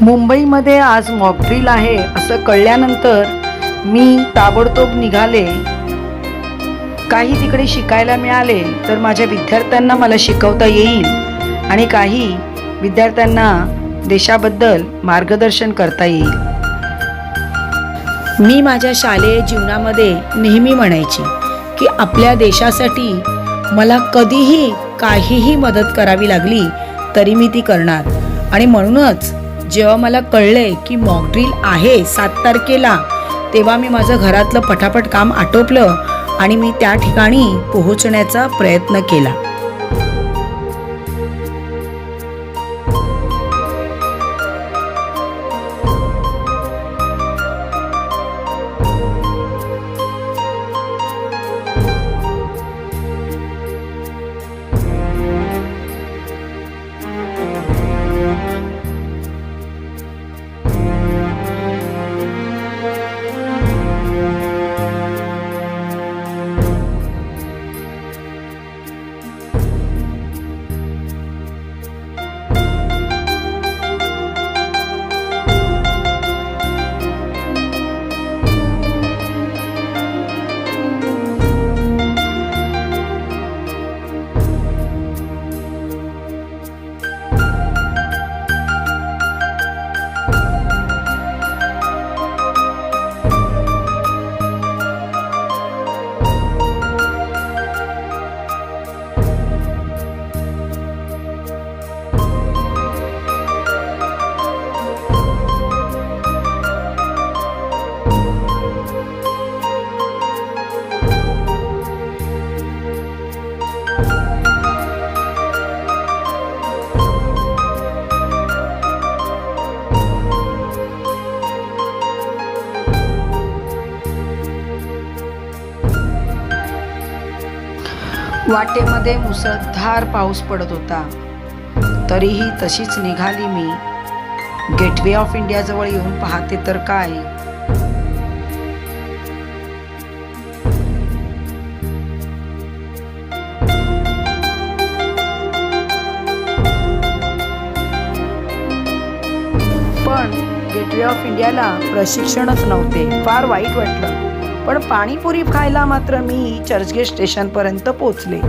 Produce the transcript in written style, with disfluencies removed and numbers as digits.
मुंबईमध्ये आज मॉकड्रिल आहे असं कळल्यानंतर मी ताबडतोब निघाले. काही तिकडे शिकायला मिळाले तर माझ्या विद्यार्थ्यांना मला शिकवता येईल आणि काही विद्यार्थ्यांना देशाबद्दल मार्गदर्शन करता येईल. मी माझ्या शालेय जीवनामध्ये नेहमी म्हणायची की आपल्या देशासाठी मला कधीही काहीही मदत करावी लागली तरी मी ती करणार. आणि म्हणूनच जेव्हा मला कळले की मॉकड्रिल आहे 7 तारखेला, तेव्हा मी माझं घरातलं पटापट काम आटोपलं आणि मी त्या ठिकाणी पोहोचण्याचा प्रयत्न केला. वाटेमध्ये मुसळधार पाऊस पडत होता. तरीही तशीच निघाली मी. गेटवे ऑफ इंडिया जवळ येऊन पाहते तर काय, पण गेटवे ऑफ इंडियाला प्रशिक्षणच नव्हते. फार वाईट वाटलं. पण पाणीपुरी खायला मात्र मी चर्चगेट स्टेशनपर्यंत पोचले.